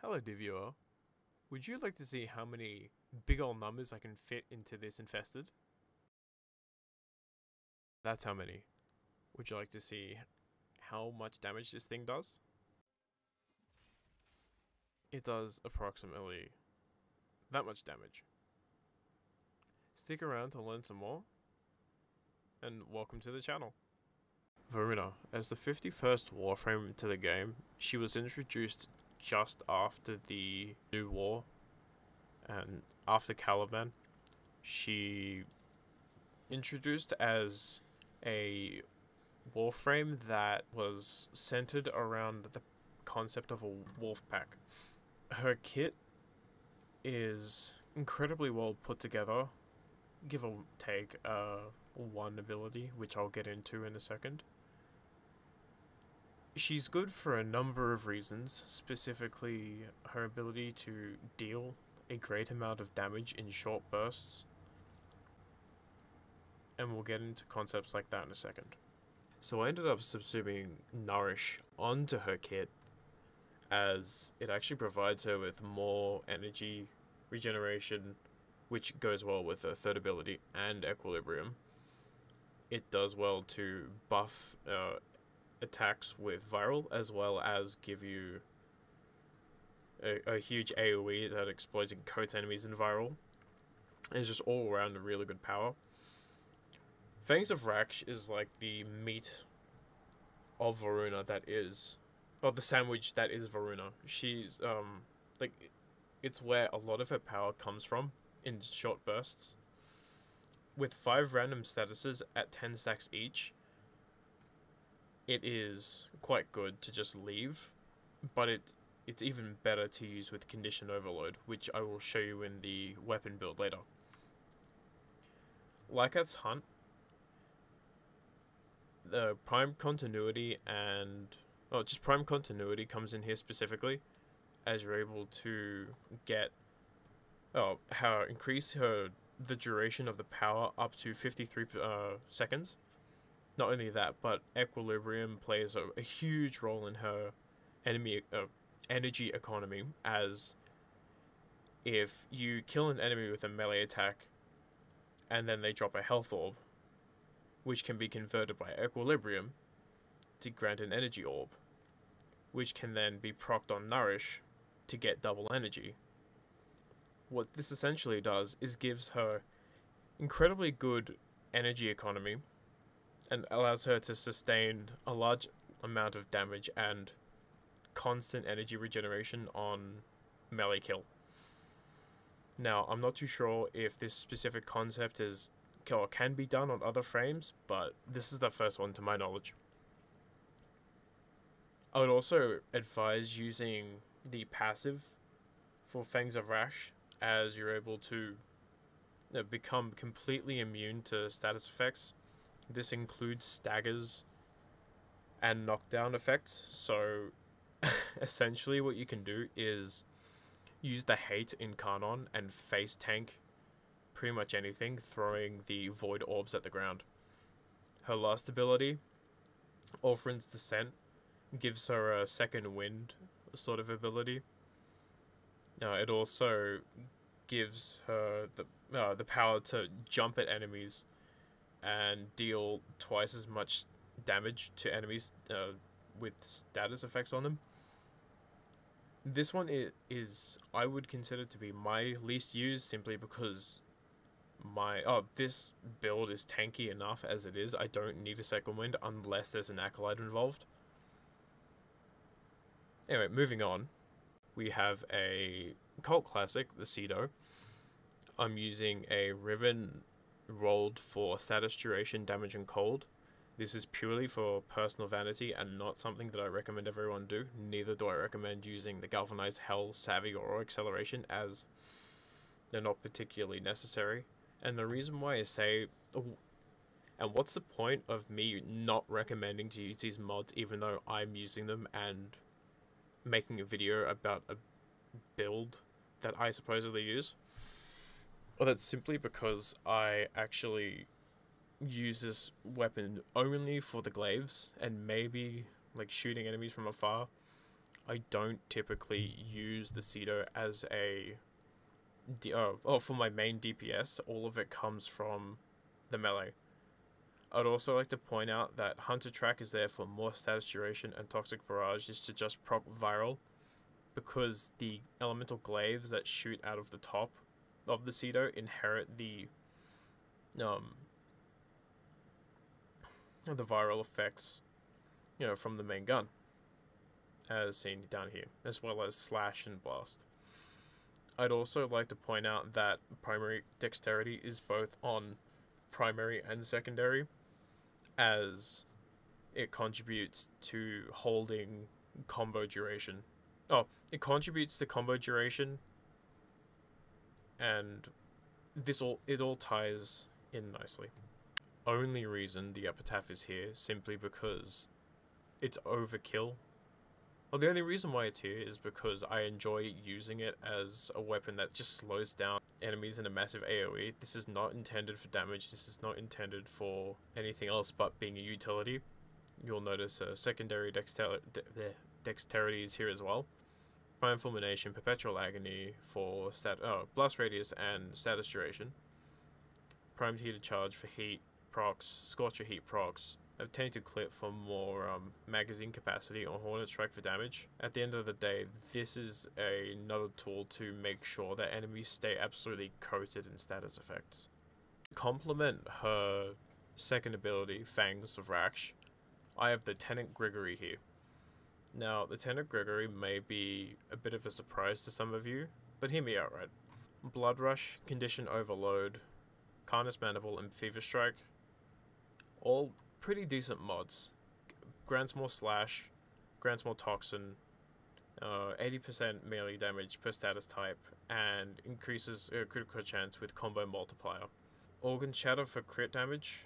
Hello, dear viewer. Would you like to see how many big ol' numbers I can fit into this infested? That's how many. Would you like to see how much damage this thing does? It does approximately that much damage. Stick around to learn some more, and welcome to the channel. Voruna, as the 51st Warframe to the game, she was introduced just after the new war, and after Caliban. She introduced as a Warframe that was centered around the concept of a wolf pack. Her kit is incredibly well put together, give or take one ability, which I'll get into in a second. She's good for a number of reasons, specifically her ability to deal a great amount of damage in short bursts, and we'll get into concepts like that in a second. So I ended up subsuming Nourish onto her kit, as it actually provides her with more energy regeneration, which goes well with her third ability and Equilibrium. It does well to buff attacks with Viral, as well as give you a huge AoE that explodes and coats enemies in Viral. And it's just all around a really good power. Fangs of Raksh is like the meat of Voruna that is, or the sandwich that is Voruna. She's like, it's where a lot of her power comes from in short bursts. With 5 random statuses at 10 stacks each, it is quite good to just leave, but it's even better to use with Condition Overload, which I will show you in the weapon build later. Lycat's Hunt, the Prime Continuity and... oh, just Prime Continuity comes in here specifically, as you're able to get... increase the duration of the power up to 53 seconds. Not only that, but Equilibrium plays a huge role in her energy economy, as if you kill an enemy with a melee attack and then they drop a health orb, which can be converted by Equilibrium to grant an energy orb, which can then be procced on Nourish to get double energy. What this essentially does is gives her incredibly good energy economy and allows her to sustain a large amount of damage and constant energy regeneration on melee kill. Now, I'm not too sure if this specific concept is or can be done on other frames, but this is the first one to my knowledge. I would also advise using the passive for Fangs of Raksh, as you're able to become completely immune to status effects. This includes staggers and knockdown effects, so essentially what you can do is use the hate in Kanon and face tank pretty much anything, throwing the void orbs at the ground. Her last ability, Orphan's Descent, gives her a second wind sort of ability. It also gives her the power to jump at enemies and deal twice as much damage to enemies with status effects on them. This one is I would consider to be my least used, simply because this build is tanky enough as it is. I don't need a second wind unless there's an acolyte involved. Anyway, moving on. We have a cult classic, the Cedo. I'm using a Riven rolled for status duration, damage, and cold. This is purely for personal vanity and not something that I recommend everyone do. Neither do I recommend using the Galvanized Hell, Savvy, or Acceleration, as they're not particularly necessary. And the reason why I say... and what's the point of me not recommending to use these mods even though I'm using them and making a video about a build that I supposedly use? Well, that's simply because I actually use this weapon only for the glaives and maybe like shooting enemies from afar. I don't typically use the Cedo as a for my main DPS. All of it comes from the melee. I'd also like to point out that Hunter Track is there for more status duration, and Toxic Barrage is to just proc viral, because the elemental glaives that shoot out of the top of the Cedo inherit the viral effects, from the main gun, as seen down here, as well as Slash and Blast. I'd also like to point out that primary dexterity is both on primary and secondary, as it contributes to holding combo duration. Oh, it contributes to combo duration, and it all ties in nicely. Only reason the Epitaph is here simply because it's overkill. Well, the only reason why it's here is because I enjoy using it as a weapon that just slows down enemies in a massive AoE. This is not intended for damage. This is not intended for anything else but being a utility. You'll notice secondary dexterity is here as well. Prime Fulmination, Perpetual Agony for Blast Radius and Status Duration. Primed Heated Charge for heat procs, Scorcher heat procs. Tainted Clip for more magazine capacity, or Hornet Strike for damage. At the end of the day, this is another tool to make sure that enemies stay absolutely coated in status effects. To complement her second ability, Fangs of Raksh, I have the Tenant Grigori here. Now, the Tenant Grigori may be a bit of a surprise to some of you, but hear me out right. Blood Rush, Condition Overload, Carnus Mandible, and Fever Strike, all pretty decent mods. Grants more slash, grants more toxin, 80% melee damage per status type, and increases critical chance with combo multiplier. Organ Shatter for crit damage,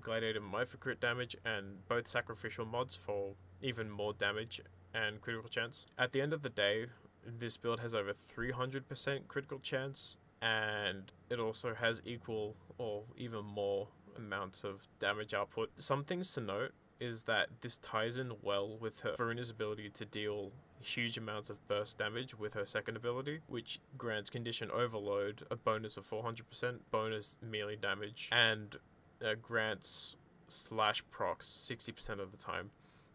Gladiator Might for crit damage, and both sacrificial mods for even more damage and critical chance. At the end of the day, this build has over 300% critical chance, and it also has equal or even more amounts of damage output. Some things to note is that this ties in well with her Voruna's ability to deal huge amounts of burst damage with her second ability, which grants Condition Overload a bonus of 400% bonus melee damage, and grants slash procs 60% of the time.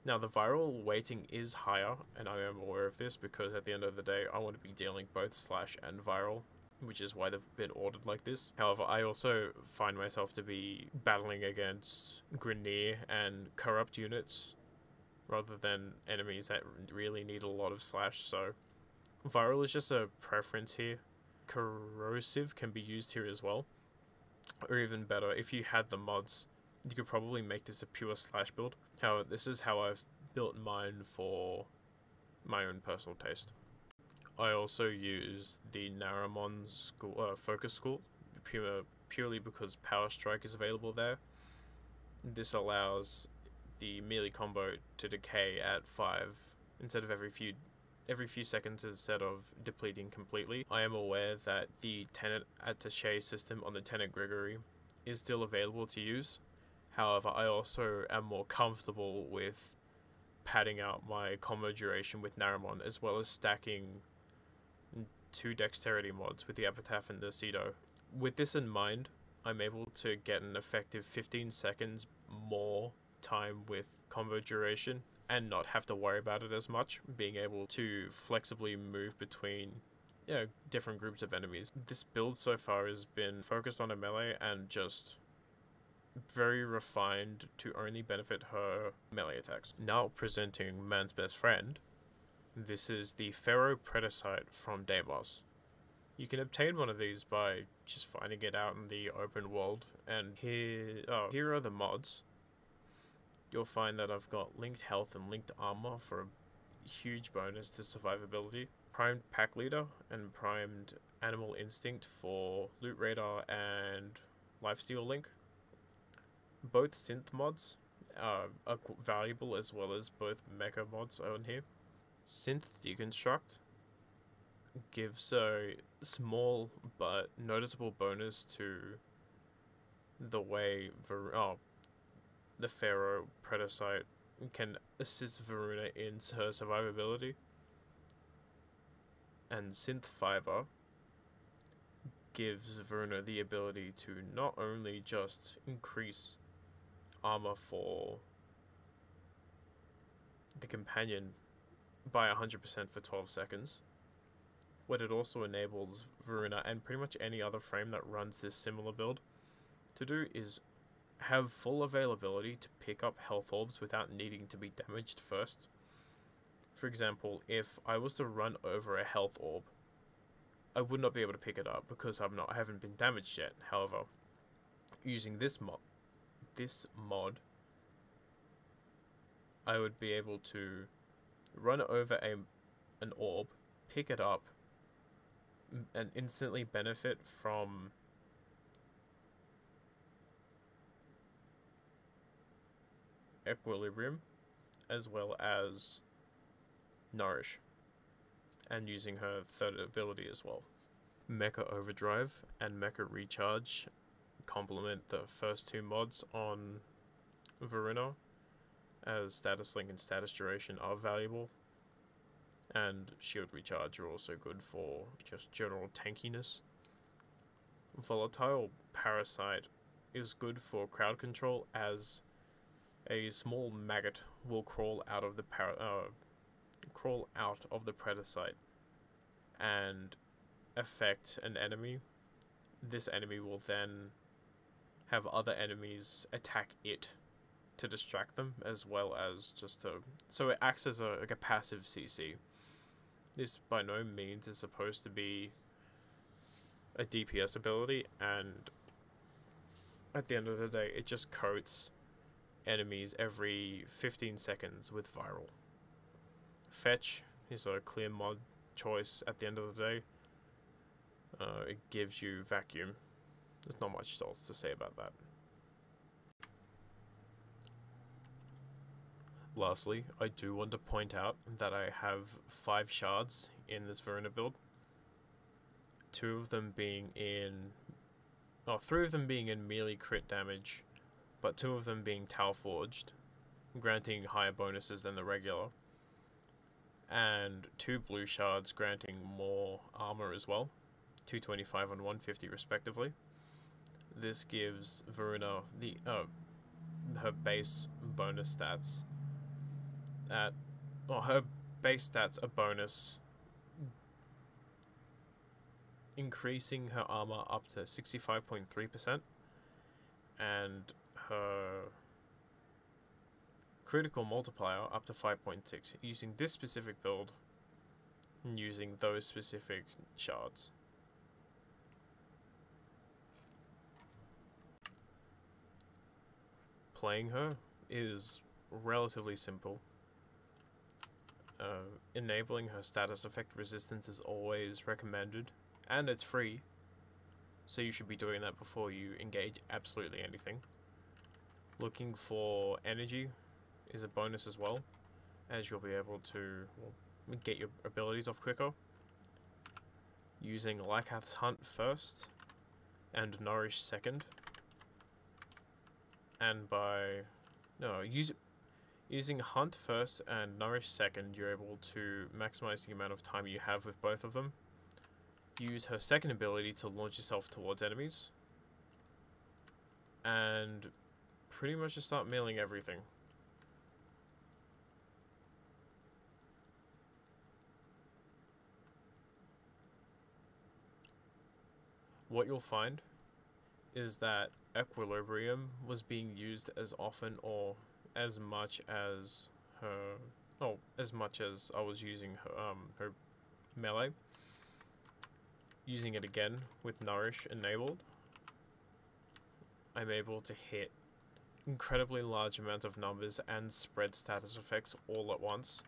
Now, the viral weighting is higher, and I am aware of this because at the end of the day I want to be dealing both slash and viral, which is why they've been ordered like this. However, I also find myself to be battling against Grineer and Corrupt units rather than enemies that really need a lot of slash, so viral is just a preference here. Corrosive can be used here as well, or even better, if you had the mods, you could probably make this a pure slash build. However, this is how I've built mine for my own personal taste. I also use the Naramon Focus School purely because Power Strike is available there. This allows the melee combo to decay at 5 instead of every few seconds instead of depleting completely. I am aware that the Tenant Attaché system on the Tenant Grigori is still available to use. However, I also am more comfortable with padding out my combo duration with Naramon, as well as stacking 2 dexterity mods with the Epitaph and the Cedo. With this in mind, I'm able to get an effective 15 seconds more time with combo duration and not have to worry about it as much, being able to flexibly move between different groups of enemies. This build so far has been focused on a melee and just very refined to only benefit her melee attacks. Now presenting man's best friend, this is the Pharaoh Predacite from Deimos. You can obtain one of these by just finding it out in the open world, and here are the mods. You'll find that I've got linked health and linked armor for a huge bonus to survivability, primed pack leader, and primed animal instinct for loot radar and lifesteal link. Both synth mods are valuable, as well as both mecha mods on here. Synth Deconstruct gives a small but noticeable bonus to the way the Pharaoh Predacite can assist Voruna in her survivability. And Synth Fiber gives Voruna the ability to not only just increase armor for the companion by 100% for 12 seconds, what it also enables Voruna and pretty much any other frame that runs this similar build to do is have full availability to pick up health orbs without needing to be damaged first. For example, if I was to run over a health orb, I would not be able to pick it up because I haven't been damaged yet. However, using this mod, I would be able to run over an orb, pick it up, and instantly benefit from equilibrium as well as nourish, and using her third ability as well. Mecha Overdrive and Mecha Recharge complement the first two mods on Voruna, as Status Link and Status Duration are valuable, and Shield Recharge are also good for just general tankiness. Volatile Parasite is good for crowd control, as a small maggot will crawl out of the Predacite and affect an enemy. This enemy will then have other enemies attack it to distract them, as well as just so it acts as like a passive CC. This by no means is supposed to be a DPS ability, and at the end of the day it just coats enemies every 15 seconds with viral. Fetch is a clear mod choice at the end of the day. It gives you vacuum. There's not much else to say about that. Lastly, I do want to point out that I have 5 shards in this Voruna build. 3 of them being in melee crit damage, but 2 of them being Tau Forged, granting higher bonuses than the regular, and 2 blue shards granting more armor as well, 225 and 150 respectively. This gives Voruna the her base bonus stats her base stats a bonus, increasing her armor up to 65.3%, and her critical multiplier up to 5.6, using this specific build and using those specific shards. Playing her is relatively simple. Enabling her status effect resistance is always recommended, and it's free, so you should be doing that before you engage absolutely anything. Looking for energy is a bonus as well, as you'll be able to get your abilities off quicker. Using Lycath's Hunt first and Nourish second, and using Hunt first and Nourish second, you're able to maximize the amount of time you have with both of them. Use her second ability to launch yourself towards enemies, and pretty much just start mailing everything. What you'll find is that Equilibrium was being used as often or as much as as much as I was using her melee. Using it again with Nourish enabled, I'm able to hit incredibly large amounts of numbers and spread status effects all at once,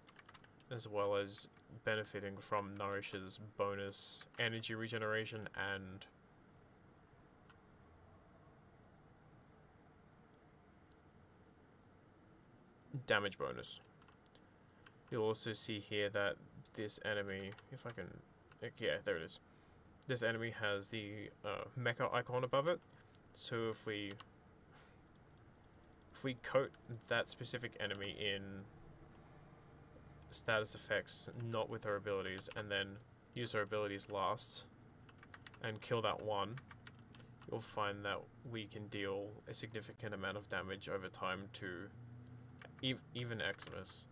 as well as benefiting from Nourish's bonus energy regeneration and damage bonus. You'll also see here that this enemy, if I can, yeah, there it is. This enemy has the mecha icon above it, so if we we coat that specific enemy in status effects, not with our abilities, and then use our abilities last, and kill that one, you'll find that we can deal a significant amount of damage over time to even Eximus.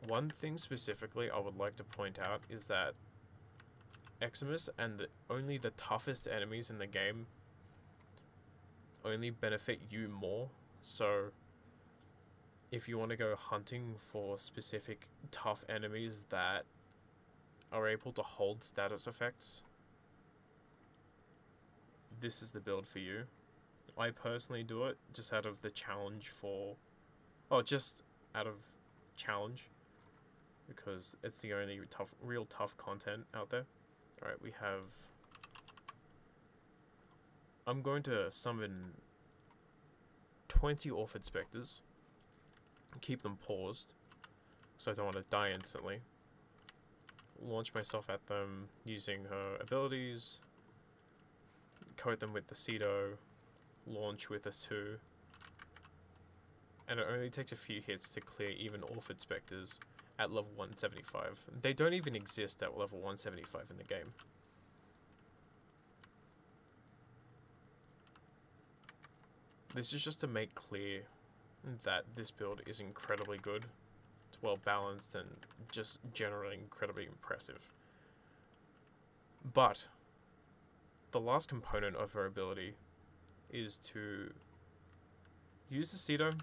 One thing specifically I would like to point out is that Eximus and only the toughest enemies in the game only benefit you more. So if you want to go hunting for specific tough enemies that are able to hold status effects, this is the build for you. I personally do it just out of the challenge just out of challenge, because it's the only real tough content out there. Alright, we have... I'm going to summon 20 Orphic Spectres, keep them paused, so I don't want to die instantly. Launch myself at them using her abilities, coat them with the Cedo, launch with a 2, and it only takes a few hits to clear even Orphic Spectres at level 175. They don't even exist at level 175 in the game. This is just to make clear that this build is incredibly good. It's well balanced and just generally incredibly impressive. But the last component of her ability is to use the Cedo,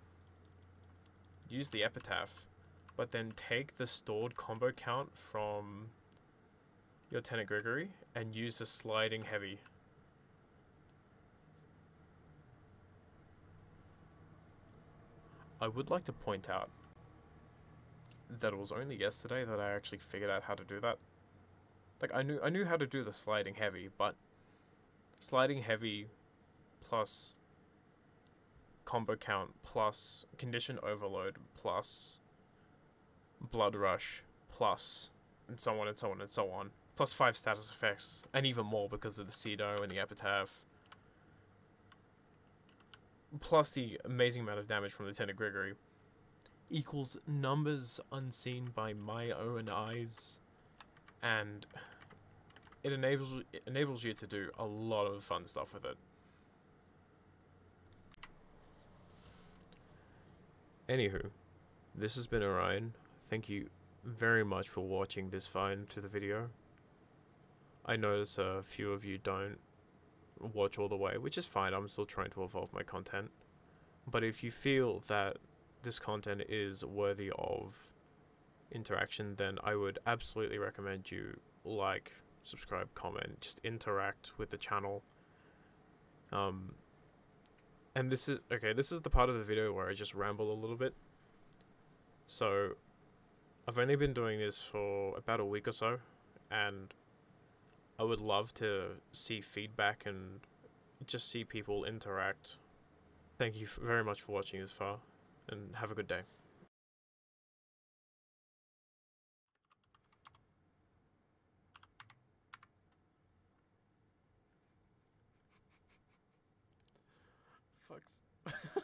use the Epitaph, but then take the stored combo count from your Lieutenant Grigori and use the sliding heavy. I would like to point out that it was only yesterday that I actually figured out how to do that. Like, I knew how to do the sliding heavy, but sliding heavy plus combo count plus condition overload plus blood rush plus and so on and so on and so on, plus 5 status effects, and even more because of the Cedo and the Epitaph, plus the amazing amount of damage from Lieutenant Grigori, equals numbers unseen by my own eyes, and it enables you to do a lot of fun stuff with it. Anywho, this has been Orion. Thank you very much for watching this far into the video. I notice a few of you don't watch all the way, which is fine. I'm still trying to evolve my content. But if you feel that this content is worthy of interaction, then I would absolutely recommend you like, subscribe, comment, just interact with the channel. And this is the part of the video where I just ramble a little bit. So I've only been doing this for about a week or so, and I would love to see feedback and just see people interact. Thank you very much for watching this far, and have a good day. Fucks.